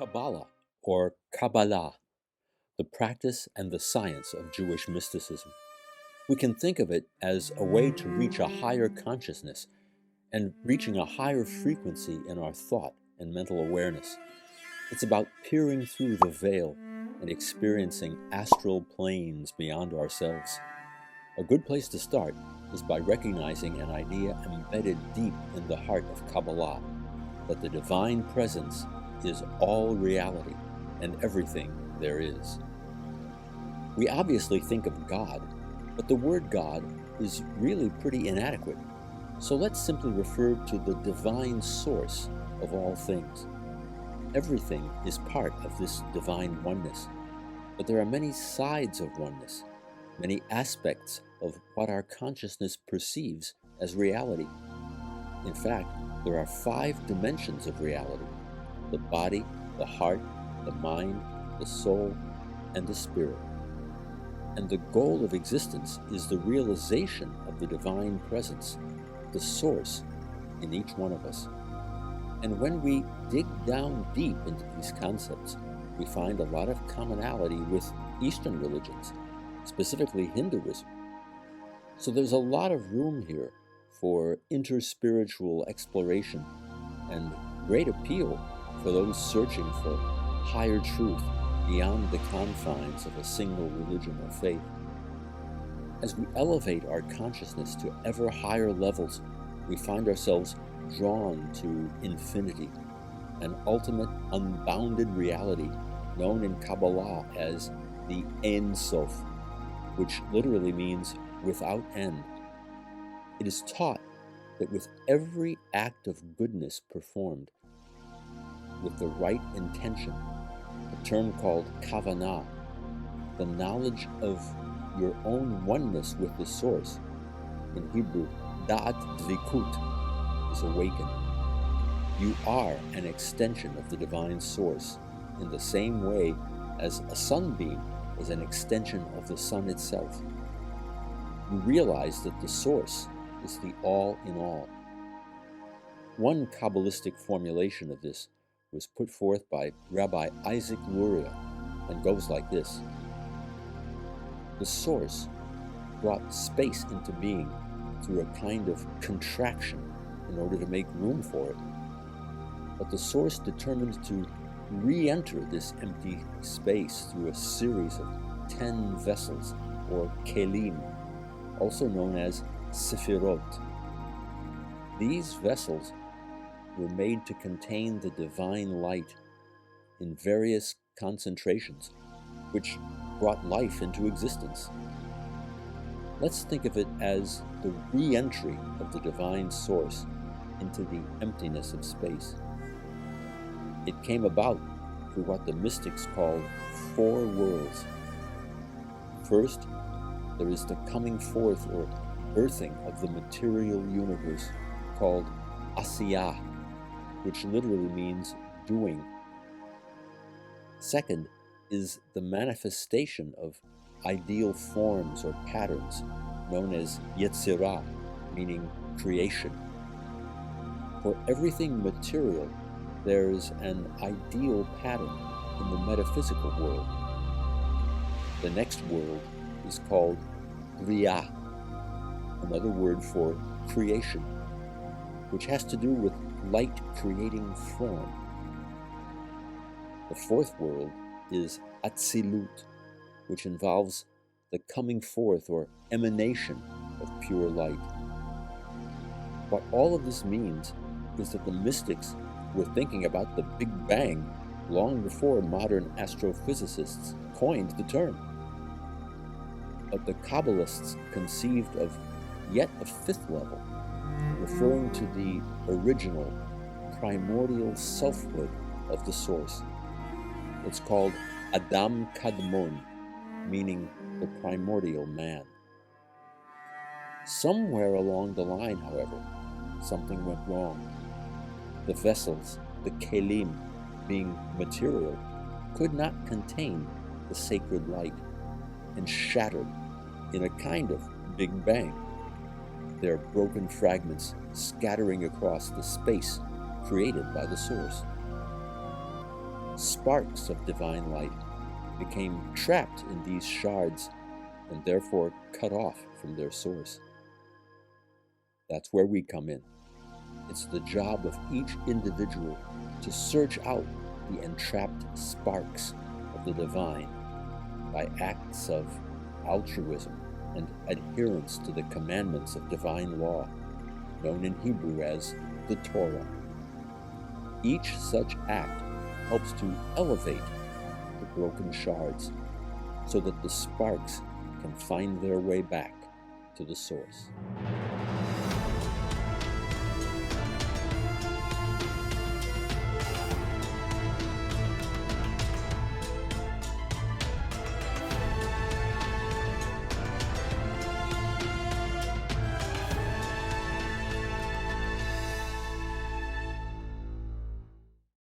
Kabbalah, or Kabbalah, the practice and the science of Jewish mysticism. We can think of it as a way to reach a higher consciousness and reaching a higher frequency in our thought and mental awareness. It's about peering through the veil and experiencing astral planes beyond ourselves. A good place to start is by recognizing an idea embedded deep in the heart of Kabbalah, that the divine presence is all reality and everything there is. We obviously think of God, but the word God is really pretty inadequate. So let's simply refer to the divine source of all things. Everything is part of this divine oneness, but there are many sides of oneness, many aspects of what our consciousness perceives as reality. In fact, there are 5 dimensions of reality: the body, the heart, the mind, the soul, and the spirit. And the goal of existence is the realization of the divine presence, the source in each one of us. And when we dig down deep into these concepts, we find a lot of commonality with Eastern religions, specifically Hinduism. So there's a lot of room here for interspiritual exploration and great appeal for those searching for higher truth beyond the confines of a single religion or faith. As we elevate our consciousness to ever higher levels, we find ourselves drawn to infinity, an ultimate unbounded reality known in Kabbalah as the Ein Sof, which literally means without end. It is taught that with every act of goodness performed, with the right intention, a term called kavanah, the knowledge of your own oneness with the source, in Hebrew, da'at dvikut, is awakened. You are an extension of the divine source in the same way as a sunbeam is an extension of the sun itself. You realize that the source is the all in all. One Kabbalistic formulation of this was put forth by Rabbi Isaac Luria and goes like this: the source brought space into being through a kind of contraction in order to make room for it. But the source determined to re-enter this empty space through a series of 10 vessels, or kelim, also known as sephirot. These vessels were made to contain the divine light in various concentrations, which brought life into existence. Let's think of it as the re-entry of the divine source into the emptiness of space. It came about through what the mystics called 4 worlds. First, there is the coming forth or birthing of the material universe called asiyah, which literally means doing. Second is the manifestation of ideal forms or patterns known as yetzirah, meaning creation. For everything material, there is an ideal pattern in the metaphysical world. The next world is called Briah, another word for creation, which has to do with light creating form. The 4th world is Atzilut, which involves the coming forth or emanation of pure light. What all of this means is that the mystics were thinking about the Big Bang long before modern astrophysicists coined the term. But the Kabbalists conceived of yet a 5th level, referring to the original, primordial selfhood of the source. It's called Adam Kadmon, meaning the primordial man. Somewhere along the line, however, something went wrong. The vessels, the kelim, being material, could not contain the sacred light and shattered in a kind of Big Bang, their broken fragments scattering across the space created by the source. sparks of divine light became trapped in these shards and therefore cut off from their source. That's where we come in. It's the job of each individual to search out the entrapped sparks of the divine by acts of altruism and adherence to the commandments of divine law, known in Hebrew as the Torah. Each such act helps to elevate the broken shards so that the sparks can find their way back to the source.